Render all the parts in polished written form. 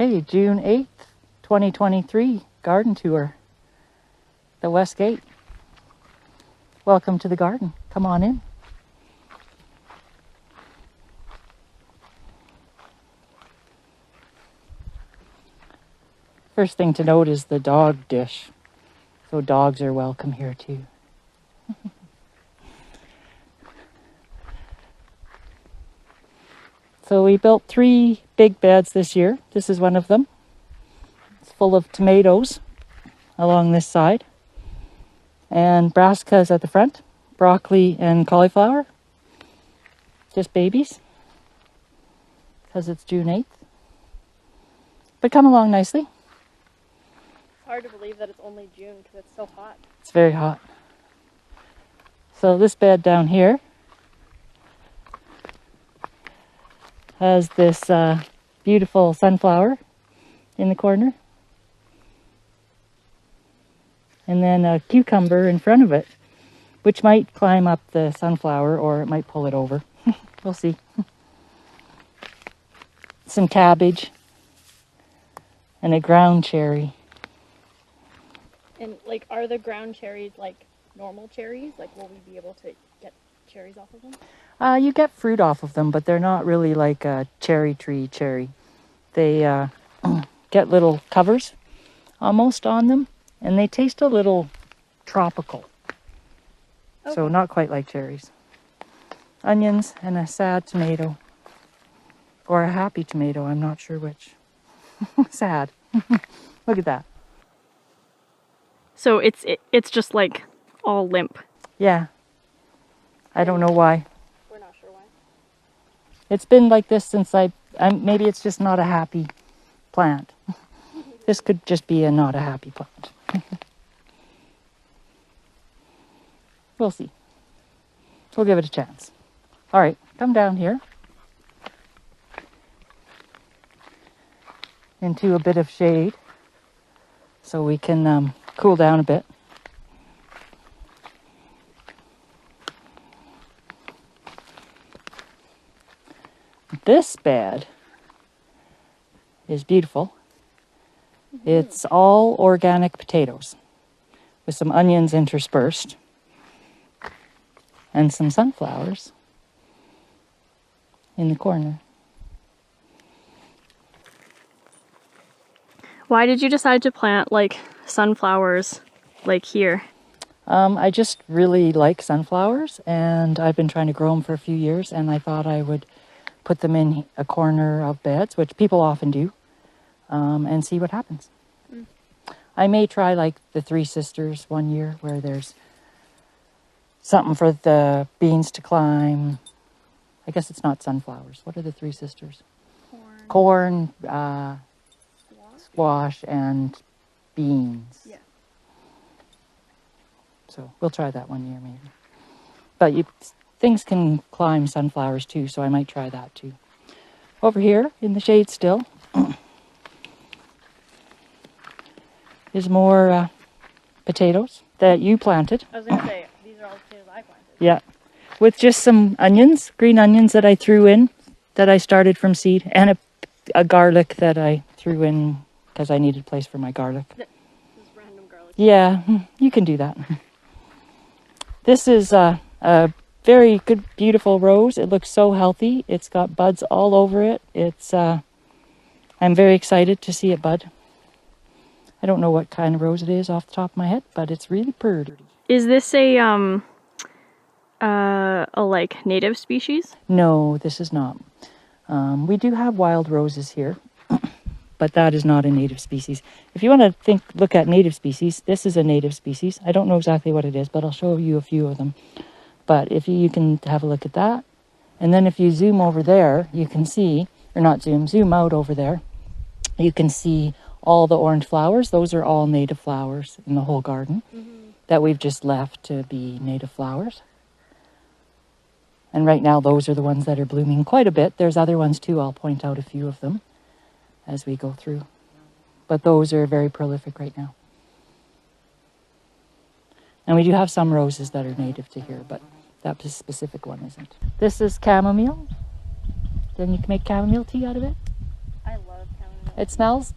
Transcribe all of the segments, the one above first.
Hey, June 8th, 2023, garden tour, the West Gate. Welcome to the garden. Come on in. First thing to note is the dog dish. So dogs are welcome here too. So we built 3 big beds this year. This is one of them. It's full of tomatoes along this side. And brassicas at the front. Broccoli and cauliflower. Just babies. Because it's June 8th. But come along nicely. It's hard to believe that it's only June because it's so hot. It's very hot. So this bed down here has this beautiful sunflower in the corner. And then a cucumber in front of it, which might climb up the sunflower or it might pull it over. We'll see. Some cabbage and a ground cherry. And like, are the ground cherries like normal cherries? Like, will we be able to get cherries off of them? You get fruit off of them, but they're not really like a cherry tree cherry. They get little covers almost on them, and they taste a little tropical. Okay. So not quite like cherries. Onions and a sad tomato. Or a happy tomato, I'm not sure which. Sad. Look at that. So it's just like all limp. Yeah. I don't know why. We're not sure why. It's been like this since maybe it's just not a happy plant. This could just be not a happy plant. We'll see. We'll give it a chance. All right, come down here into a bit of shade so we can cool down a bit. This bed is beautiful. It's all organic potatoes with some onions interspersed and some sunflowers in the corner. Why did you decide to plant like sunflowers like here? I just really like sunflowers, and I've been trying to grow them for a few years, and I thought I would put them in a corner of beds, which people often do, and see what happens. I may try like the Three Sisters one year where there's something for the beans to climb. I guess it's not sunflowers. What are the Three Sisters? Corn, squash, and beans. Yeah. So we'll try that one year maybe. But things can climb sunflowers too, so I might try that too. Over here in the shade still is more potatoes that you planted. I was going to say, these are all the potatoes I planted. Yeah, with just some onions, green onions that I threw in, that I started from seed, and a garlic that I threw in because I needed a place for my garlic. This random garlic. Yeah, you can do that. This is a very good, beautiful rose. It looks so healthy. It's got buds all over it. I'm very excited to see it bud. I don't know what kind of rose it is off the top of my head, but it's really pretty. Is this a like native species? No, this is not. We do have wild roses here, but that is not a native species. If you want to look at native species, this is a native species. I don't know exactly what it is, but I'll show you a few of them. But if you can have a look at that, and then if you zoom over there, you can see, or not zoom out over there, you can see all the orange flowers. Those are all native flowers in the whole garden that we've just left to be native flowers. And right now, those are the ones that are blooming quite a bit. There's other ones too. I'll point out a few of them as we go through. But those are very prolific right now. And we do have some roses that are native to here, but that specific one isn't. This is chamomile. Then you can make chamomile tea out of it. I love chamomile. It smells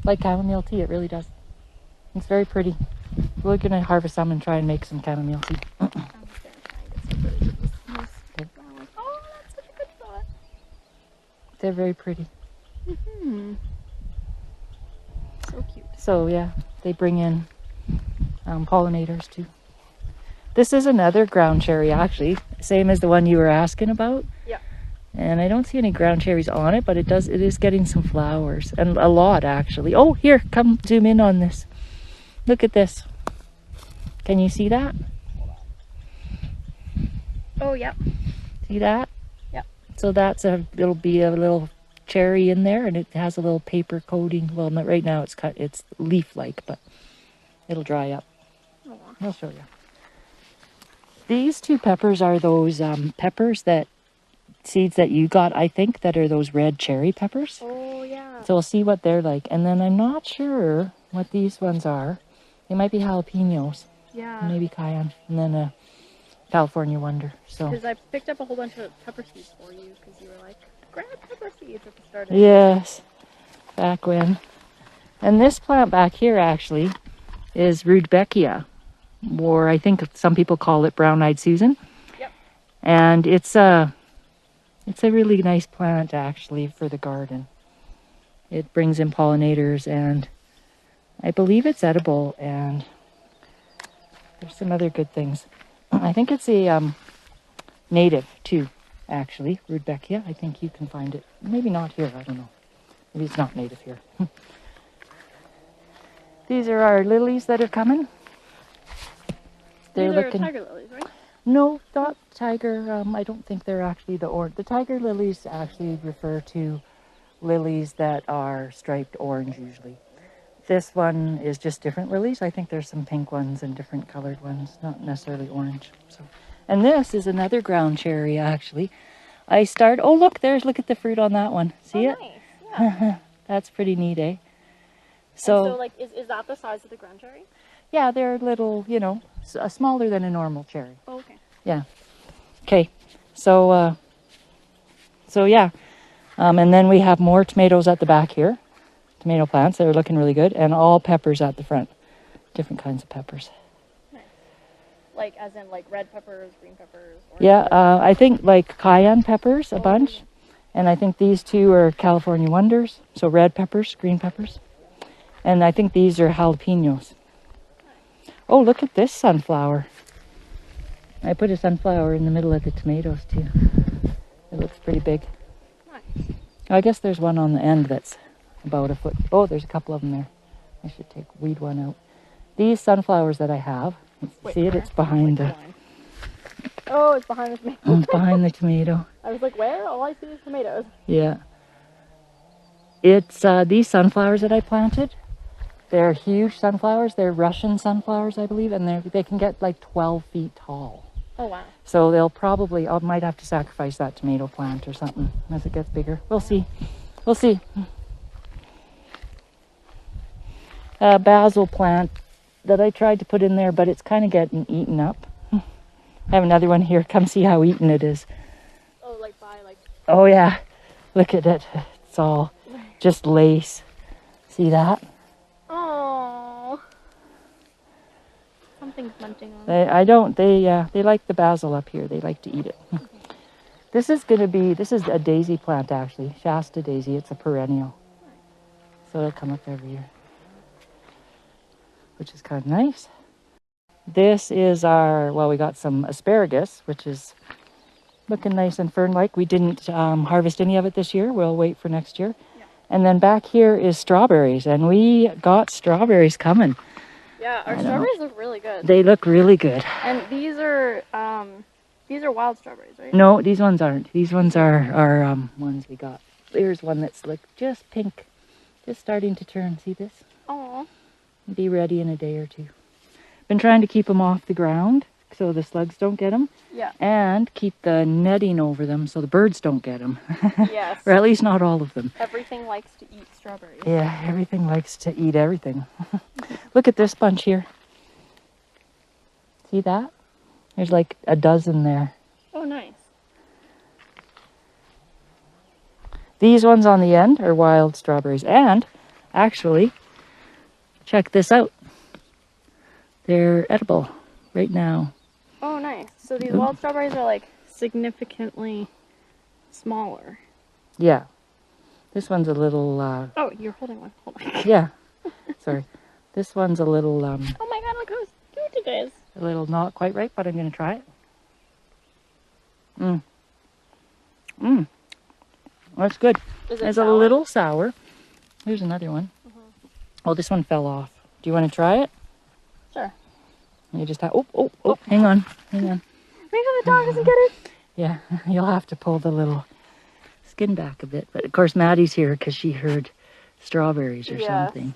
like chamomile tea. It really does. It's very pretty. We're gonna harvest some and try and make some chamomile tea. I'm just gonna try and get some footage of these nice Okay. flowers. Oh, that's such a good thought. They're very pretty. Hmm. So cute. So yeah, they bring in pollinators too. This is another ground cherry actually, same as the one you were asking about. Yeah. And I don't see any ground cherries on it, but it is getting some flowers, and a lot actually. Oh, here, come zoom in on this. Look at this. Can you see that? Oh, yeah. See that? Yeah. So it'll be a little cherry in there, and it has a little paper coating. Well, not right now, it's leaf-like, but it'll dry up. Oh. I'll show you. These two peppers are those peppers seeds that you got, I think, that are those red cherry peppers. Oh, yeah. So we'll see what they're like. And then I'm not sure what these ones are. They might be jalapenos, Yeah. maybe cayenne, and then a California Wonder. So Because I picked up a whole bunch of pepper seeds for you because you were like, grab pepper seeds at the start of yes, back when. And this plant back here actually is Rudbeckia, or I think some people call it brown-eyed Susan. Yep. And it's a really nice plant actually for the garden. It brings in pollinators, and I believe it's edible, and there's some other good things. I think it's a native too, actually, Rudbeckia. I think you can find it. Maybe not here, I don't know. Maybe it's not native here. These are our lilies that are coming. These are tiger lilies, right? No, not tiger. I don't think they're actually the orange. The tiger lilies actually refer to lilies that are striped orange usually. This one is just different lilies. I think there's some pink ones and different colored ones, not necessarily orange. So, and this is another ground cherry actually. Oh look, look at the fruit on that one. See it? Nice. Yeah. That's pretty neat, eh? So like, is that the size of the ground cherry? Yeah, they're little, smaller than a normal cherry. Oh, okay. Yeah. Okay. So yeah. And then we have more tomatoes at the back here. Tomato plants that are looking really good, and all peppers at the front. Different kinds of peppers. Nice. Like, as in, like, red peppers, green peppers? Yeah, I think like cayenne peppers, a bunch. And I think these two are California Wonders. So red peppers, green peppers. And I think these are jalapenos. Oh, look at this sunflower. I put a sunflower in the middle of the tomatoes too. It looks pretty big. Nice. I guess there's one on the end that's about a foot. Oh, there's a couple of them there. I should weed one out. These sunflowers that I have, see it? It's behind the... Oh, it's behind the tomato. It's behind the tomato. I was like, where? All I see is tomatoes. Yeah. It's these sunflowers that I planted. They're huge sunflowers. They're Russian sunflowers, I believe, and they can get like 12 feet tall. Oh, wow. So I might have to sacrifice that tomato plant or something as it gets bigger. We'll see. We'll see. Basil plant that I tried to put in there, but it's kind of getting eaten up. I have another one here. Come see how eaten it is. Oh, Oh yeah, look at it. It's all just lace. See that? Oh. Something's munching on it. They like the basil up here. They like to eat it. This is a daisy plant actually. Shasta daisy. It's a perennial. So it'll come up every year, which is kind of nice. This is we got some asparagus, which is looking nice and fern-like. We didn't harvest any of it this year. We'll wait for next year. Yeah. And then back here is strawberries, and we got strawberries coming. Yeah, our strawberries look really good. They look really good. And these are wild strawberries, right? No, these ones aren't. These ones are ones we got. There's one that's like just pink, just starting to turn. See this? Oh. Be ready in a day or two. Been trying to keep them off the ground so the slugs don't get them. Yeah. And keep the netting over them so the birds don't get them. Yes. Or at least not all of them. Everything likes to eat strawberries. Yeah, everything likes to eat everything. Look at this bunch here. See that? There's like a dozen there. Oh, nice. These ones on the end are wild strawberries. And actually, check this out. They're edible right now. Oh, nice. So these Ooh. wild strawberries are like significantly smaller. Yeah. This one's a little, Oh, you're holding one. Hold on. yeah. Sorry. This one's a little, Oh my god, look how cute it is. a little not quite ripe, but I'm going to try it. That's good. Is it It's a sour? little sour. Here's another one. Oh, this one fell off. Do you want to try it? Sure. You just have, oh, hang on. Make sure the dog doesn't get it. Yeah, you'll have to pull the little skin back a bit. But of course, Maddie's here because she heard strawberries or something.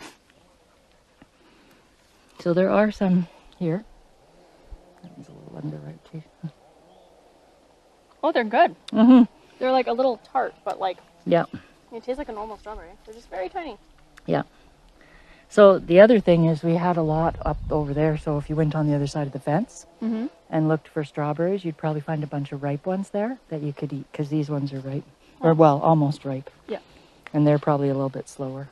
So there are some here. That one's a little underripe too. Oh, they're good. Mm-hmm. They're like a little tart, but like Yeah, they taste like a normal strawberry. They're just very tiny. yeah. So the other thing is we had a lot up over there. So if you went on the other side of the fence and looked for strawberries, you'd probably find a bunch of ripe ones there that you could eat because these ones are ripe. Or well, almost ripe. Yeah. And they're probably a little bit slower.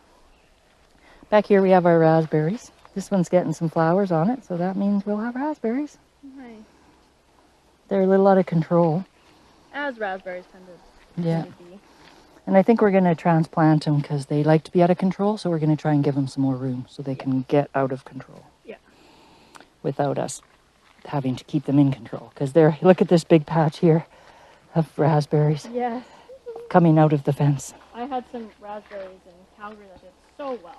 Back here we have our raspberries. This one's getting some flowers on it, so that means we'll have raspberries. Nice. They're a little out of control. As raspberries tend to, Yeah. tend to be. And I think we're going to transplant them because they like to be out of control, so we're going to try and give them some more room so they can get out of control. Yeah. Without us having to keep them in control. Because look at this big patch here of raspberries Yes. coming out of the fence. I had some raspberries in Calgary that did so well.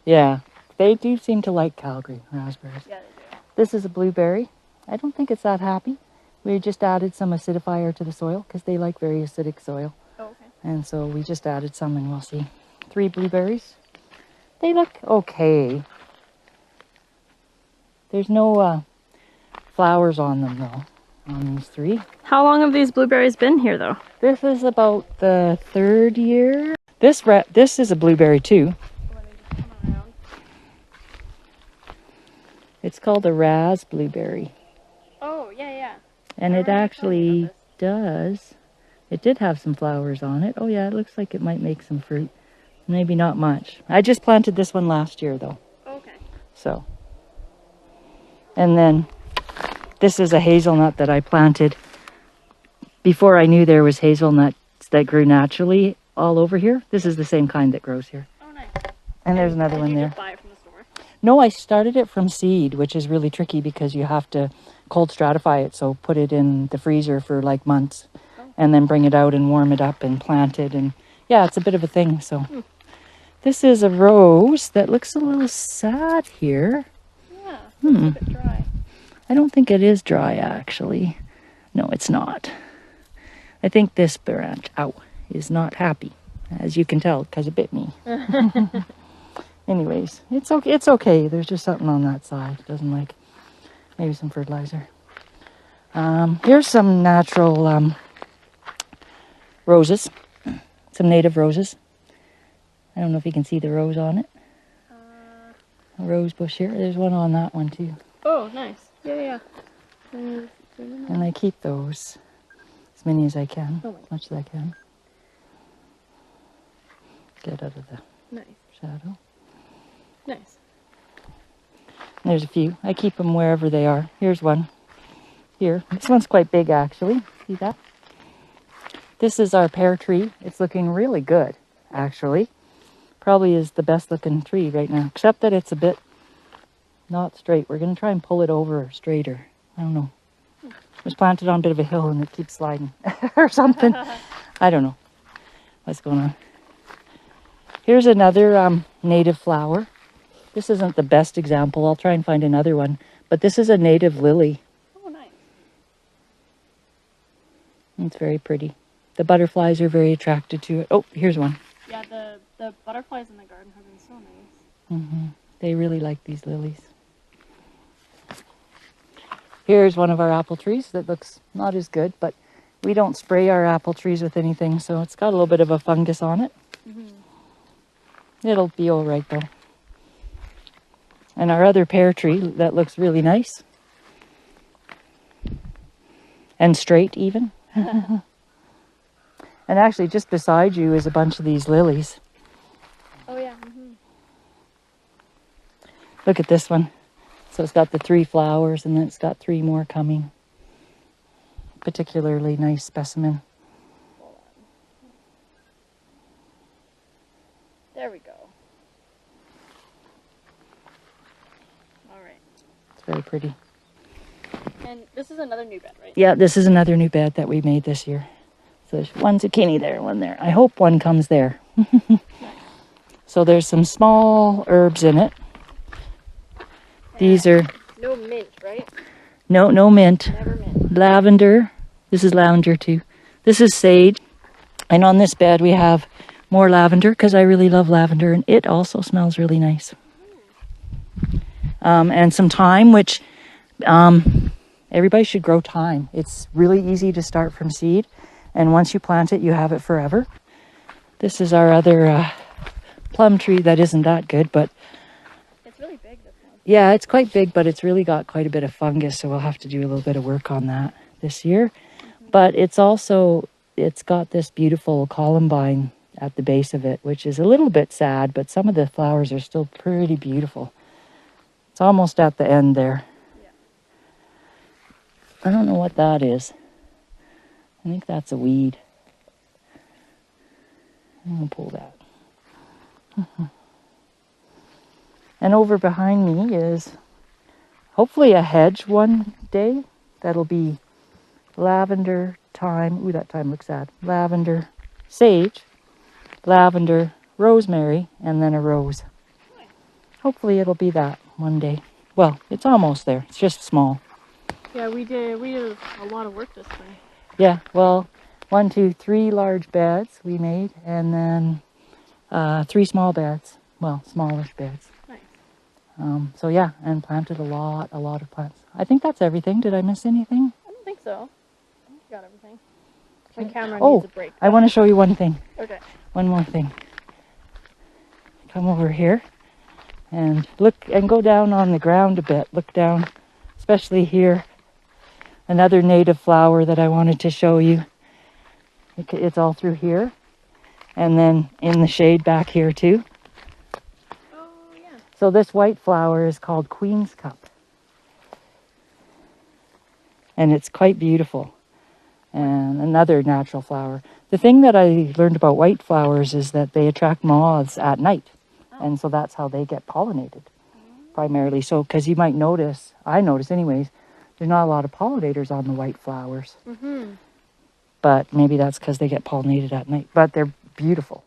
Yeah, they do seem to like Calgary raspberries. Yeah, they do. This is a blueberry. I don't think it's that happy. We just added some acidifier to the soil because they like very acidic soil. Oh, okay. And so we just added some and we'll see. 3 blueberries. They look okay. There's no flowers on them though, on these 3. How long have these blueberries been here though? This is about the 3rd year. This is a blueberry too. It's called a ras blueberry. Oh, yeah, yeah. And I it remember telling actually you about does. It did have some flowers on it. Oh yeah, it looks like it might make some fruit. Maybe not much. I just planted this one last year though. Okay. So. And then this is a hazelnut that I planted before I knew there was hazelnuts that grew naturally all over here. This is the same kind that grows here. Oh, nice. And there's another one You there. just buy it from the store? No, I started it from seed, which is really tricky because you have to cold stratify it. So put it in the freezer for like months and then bring it out and warm it up and plant it. And yeah, it's a bit of a thing. So this is a rose that looks a little sad here. Yeah, it's a bit dry. I don't think it is dry actually. No, it's not. I think this branch, is not happy, as you can tell because it bit me. Anyways, it's okay. It's okay. There's just something on that side. It doesn't like maybe some fertilizer. Here's some natural roses, some native roses. I don't know if you can see the rose on it. A rose bush here. There's one on that one too. Oh, nice. Yeah, yeah. And I keep those as many as I can, as much as I can. Get out of the Nice. shadow. Nice. There's a few. I keep them wherever they are. Here's one. Here. This one's quite big actually. See that? This is our pear tree. It's looking really good actually. Probably is the best looking tree right now, except that it's a bit not straight. We're going to try and pull it over straighter. I don't know. It was planted on a bit of a hill and it keeps sliding or something. I don't know what's going on. Here's another native flower. This isn't the best example. I'll try and find another one. But this is a native lily. Oh, nice. It's very pretty. The butterflies are very attracted to it. Oh, here's one. Yeah, the butterflies in the garden have been so nice. They really like these lilies. Here's one of our apple trees that looks not as good, but we don't spray our apple trees with anything, so it's got a little bit of a fungus on it. It'll be all right though. And our other pear tree that looks really nice. And straight even. And And actually, just beside you is a bunch of these lilies. Oh yeah. Look at this one. So it's got the 3 flowers, and then it's got 3 more coming. Particularly nice specimen. Hold on. There we go. All right. It's very pretty. And this is another new bed, right? Yeah, this is another new bed that we made this year. So there's one zucchini there, one there. I hope one comes there. So there's some small herbs in it. These are no mint, right? no mint. Never mint. Lavender. This is lavender too. This is sage. And on this bed we have more lavender because I really love lavender, and it also smells really nice. And some thyme, which everybody should grow thyme. It's really easy to start from seed, and once you plant it, you have it forever. This is our other plum tree that isn't that good, but it's really big, this one. Yeah, it's quite big, but it's really got quite a bit of fungus, so we'll have to do a little bit of work on that this year. But it's got this beautiful columbine at the base of it, which is a little bit sad, but some of the flowers are still pretty beautiful. It's almost at the end there. Yeah. I don't know what that is. I think that's a weed. I'm going to pull that. And over behind me is hopefully a hedge one day. That'll be lavender, thyme. Ooh, that thyme looks sad. Lavender, sage, lavender, rosemary, and then a rose. Hopefully it'll be that one day. Well, it's almost there. It's just small. Yeah, we did a lot of work this spring. Yeah, well, 1, 2, 3 large beds we made, and then 3 small beds. Well, smallish beds. Nice. So yeah, and planted a lot of plants. I think that's everything. Did I miss anything? I don't think so. I think you got everything. My camera Oh, needs a break. I want to show you one thing. Okay. One more thing. Come over here and look and go down on the ground a bit. Look down, especially here. Another native flower that I wanted to show you. It's all through here. And then in the shade back here too. Oh, yeah. So this white flower is called Queen's Cup. And it's quite beautiful. And another natural flower. The thing that I learned about white flowers is that they attract moths at night. And so that's how they get pollinated primarily. So, because you might notice, I notice anyways, there's not a lot of pollinators on the white flowers. But maybe that's because they get pollinated at night. But they're beautiful.